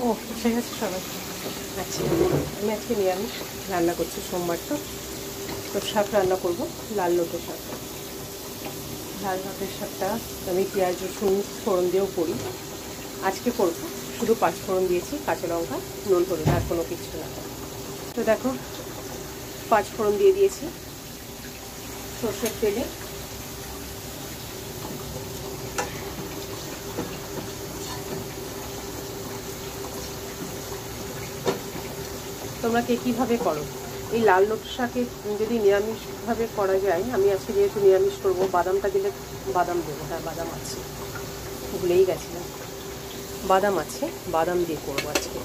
ও ঠিক আছে সবাই। আচ্ছা, আমি আজকে নিরামিষ রান্না করছি, সোমবার তো শাক রান্না করব, লাল লটে শাক। লাল লটের শাকটা আমি পেঁয়াজ রসুন ফোড়ন দিয়েও করি, আজকে করব শুধু 5 ফোড়ন দিয়েছি, কাঁচা লঙ্কা, নুন হলুদ, আর কোনো কিছু না। তো দেখো 5 ফোড়ন দিয়ে দিয়েছি সর্ষের তেলে। তোমরা কে কীভাবে করো? এই লাল লটে শাকে যদি নিরামিষভাবে করা যায়, আমি আজকে যেহেতু নিরামিষ করবো, বাদামটা দিলে বাদাম দেবো। হ্যাঁ, বাদাম আছে, ভুলেই গেছিলাম, বাদাম আছে, বাদাম দিয়ে করবো আজকে।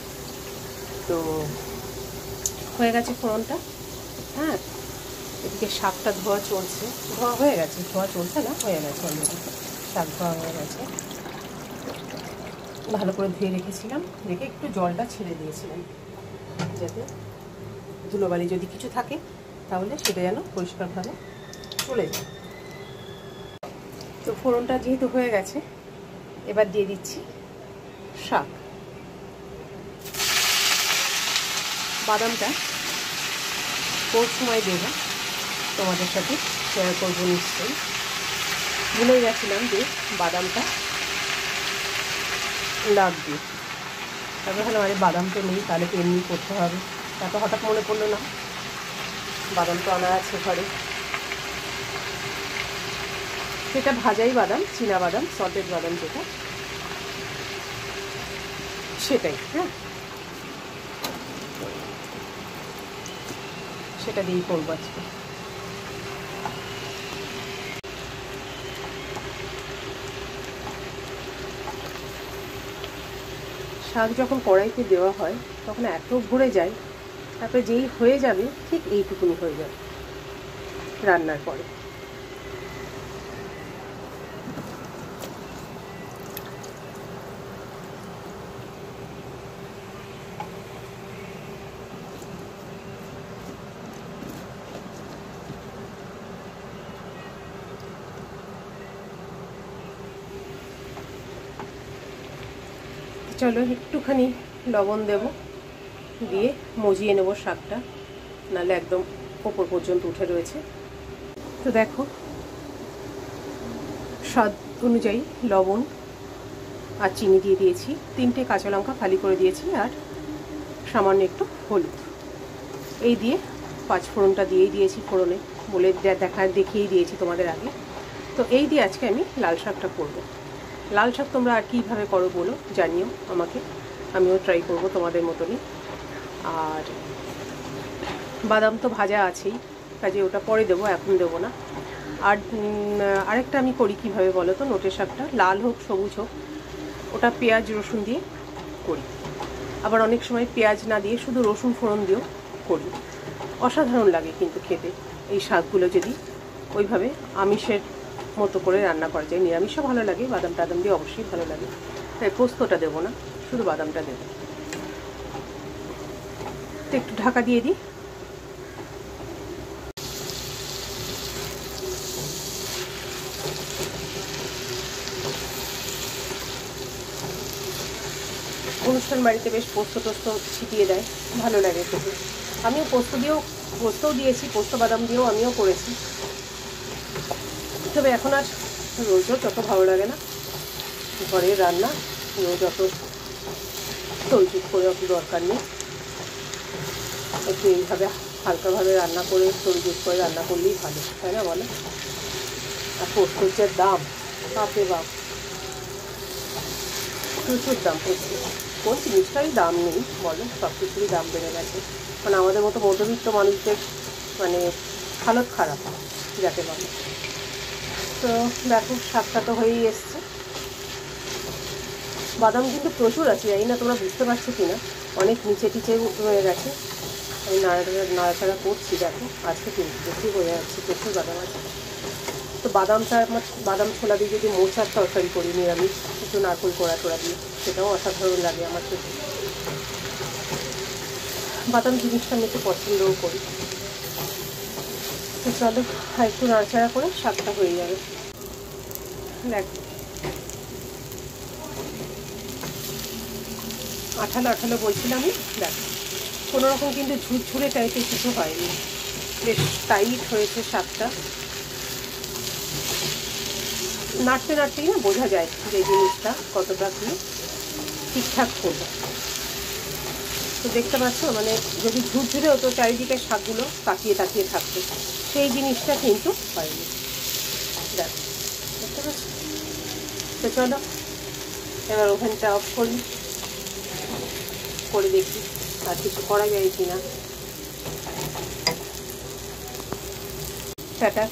তো হয়ে গেছে ফোড়নটা। হ্যাঁ, এদিকে শাকটা ধোয়া চলছে, ধোয়া হয়ে গেছে, ধোয়া চলছে না, হয়ে গেছে অলরেডি, শাক ধোয়া হয়ে গেছে। ভালো করে ধুয়ে রেখেছিলাম, রেখে একটু জলটা ছেড়ে দিয়েছিলাম যাতে ধুলোবালি যদি কিছু থাকে তাহলে সেটা যেন পরিষ্কারভাবে চলে যায়। তো ফোড়নটা যেহেতু হয়ে গেছে, এবার দিয়ে দিচ্ছি শাক। বাদামটা কোন সময় দেবো তোমাদের সাথে শেয়ার করবো নিশ্চয়ই। ভুলে গেছিলাম যে বাদামটা লাগবে, তারপর হলো আরে বাদাম তো নেই, তাহলে তো এমনি করতে হবে। তারপর হঠাৎ মনে পড়লো না, বাদাম তো আনা আছে ঘরে। সেটা ভাজাই বাদাম, চীনা বাদাম, সল্টেড বাদাম যেটা, সেটাই। হ্যাঁ, সেটা দিয়েই করবো আজকে। শাক যখন কড়াইতে দেওয়া হয় তখন এত ভরে যায়, তারপরে যেই হয়ে যাবে ঠিক এইটুকুনি হয়ে যাবে রান্নার পরে। চলো একটুখানি লবণ দেব, দিয়ে মজিয়ে নেব শাকটা, নাহলে একদম ওপর পর্যন্ত উঠে রয়েছে। তো দেখো স্বাদ অনুযায়ী লবণ আর চিনি দিয়ে দিয়েছি, 3টে কাঁচা লঙ্কা ফালি করে দিয়েছি, আর সামান্য একটু হলুদ। এই দিয়ে 5 ফোড়নটা দিয়েই দিয়েছি, ফোড়নে বলে দেখিয়েই দিয়েছি তোমাদের আগে। তো এই দিয়ে আজকে আমি লাল শাকটা করব। লাল শাক তোমরা আর কীভাবে করো বলো, জানিও আমাকে, আমিও ট্রাই করব তোমাদের মতনই। আর বাদাম তো ভাজা আছেই, কাজে ওটা পরে দেবো, এখন দেবো না। আর আরেকটা আমি করি কীভাবে বলো তো, নোটে শাকটা লাল হোক সবুজ হোক, ওটা পেঁয়াজ রসুন দিয়ে করি। আবার অনেক সময় পেঁয়াজ না দিয়ে শুধু রসুন ফোড়ন দিয়েও করি, অসাধারণ লাগে কিন্তু খেতে এই শাকগুলো যদি ওইভাবে আমিষের মতো করে রান্না করা যায়। নিরামিষও ভালো লাগে, বাদাম টাদাম দিয়ে অবশ্যই ভালো লাগে। তাই পোস্তটা দেবো না, শুধু বাদামটা দেবো। তো একটু ঢাকা দিয়ে দিই। অনুষ্ঠান বাড়িতে বেশ পোস্ত টোস্ত ছিটিয়ে দেয়, ভালো লাগে খেতে। আমিও পোস্তও দিয়েছি, পোস্ত বাদাম দিয়েও আমিও করেছি। তবে এখন আর রোজ রোজ অত ভালো লাগে না, ঘরের রান্না রোজ অত তৈরি করে অত দরকার নেই। একটু এইভাবে হালকাভাবে রান্না করে তৈরি করে রান্না করলেই ভালো, তাই না বলো? আর পোস্তর যে দাম, বাপরে বাপ, প্রচুর দাম। কোন জিনিসটারই দাম নেই বলো, সব কিছুরই দাম বেড়ে গেছে। মানে আমাদের মতো মধ্যবিত্ত মানুষদের মানে হালত খারাপ যাকে বলে। তো দেখো শাকটা তো হয়েই এসছে। বাদাম কিন্তু প্রচুর আছে, জানি না তোমরা বুঝতে পারছো কি না, অনেক নিচে টিচে রয়ে গেছে। আমি নাড়াচাড়া করছি, দেখো আজকে কিন্তু বেশি হয়ে যাচ্ছে, প্রচুর বাদাম আছে। তো বাদামটা আমার, বাদাম ছোলা দিয়ে যদি মোচার তরকারি করি নিরামিষ, একটু নারকেল কোড়া টোড়া দিয়ে, সেটাও অসাধারণ লাগে আমার খেতে। বাদাম জিনিসটা আমি একটু পছন্দও করি। তো চলো একটু নাড়াচাড়া করে শাকটা হয়ে যাবে। দেখো আঠালো আঠালো বলছিলামই, দেখো কোনো রকম কিন্তু ঝুরঝুরে টাইপের কিছু হয়নি, বেশ টাইট হয়েছে শাকটা। নাড়তে নাড়তেই না বোঝা যায় যে জিনিসটা কতটা কি ঠিকঠাক করবো। তো দেখতে পাচ্ছ, মানে যদি ঝুরঝুরে হতো চারিদিকে শাকগুলো তাকিয়ে তাকিয়ে থাকতো, সেই জিনিসটা কিন্তু হয়নি। দেখো দেখতে পাচ্ছ। তো চলো এবার ওভেনটা অফ করি, করে দেখি আর কিছু করা যায় কিনা। টাটা,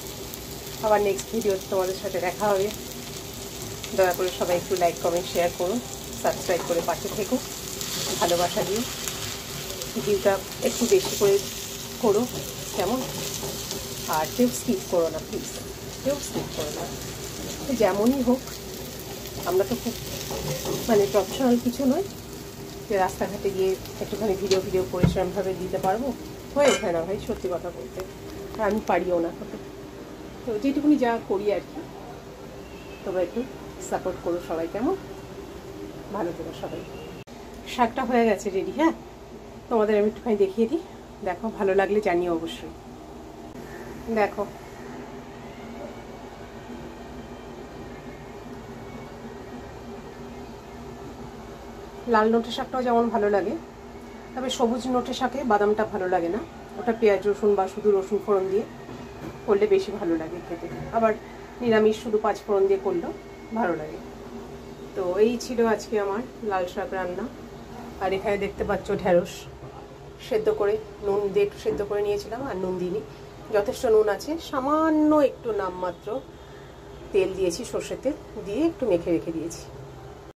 আবার নেক্সট ভিডিওতে তোমাদের সাথে দেখা হবে। দয়া করে সবাই একটু লাইক কমেন্ট শেয়ার করো, সাবস্ক্রাইব করে পাশে থেকো, ভালোবাসা দিও, ভিডিওটা একটু বেশি করে করো কেমন, আর কেউ স্কিপ করো না প্লিজ, কেউ স্কিপ করো না। যেমনই হোক, আমরা তো খুব মানে প্রফেশনাল কিছু নয় যে রাস্তাঘাটে গিয়ে একটুখানি ভিডিও করে সেরকমভাবে দিতে পারবো, হয়ে ওঠে না ভাই, সত্যি কথা বলতে। আর আমি পারিও না হতে, তো যেটুকুনি যা করি আর কি। তোমরা একটু সাপোর্ট করো সবাই, কেমন, ভালো থেকো সবাই। শাকটা হয়ে গেছে রেডি। হ্যাঁ, তোমাদের আমি একটুখানি দেখিয়ে দিই, দেখো ভালো লাগলে জানিও অবশ্যই। দেখো লাল নোটে শাকটাও যেমন ভালো লাগে, তবে সবুজ নোটে শাকে বাদামটা ভালো লাগে না, ওটা পেঁয়াজ রসুন বা শুধু রসুন ফোড়ন দিয়ে করলে বেশি ভালো লাগে খেতে, আবার নিরামিষ শুধু 5 ফোড়ন দিয়ে করলেও ভালো লাগে। তো এই ছিল আজকে আমার লাল শাক রান্না। আর এখানে দেখতে পাচ্ছ ঢেঁড়স সেদ্ধ করে, নুন দিয়ে একটু সেদ্ধ করে নিয়েছিলাম, আর নুন দিইনি, যথেষ্ট নুন আছে, সামান্য একটু নামমাত্র তেল দিয়েছি, সর্ষের তেল দিয়ে একটু মেখে রেখে দিয়েছি।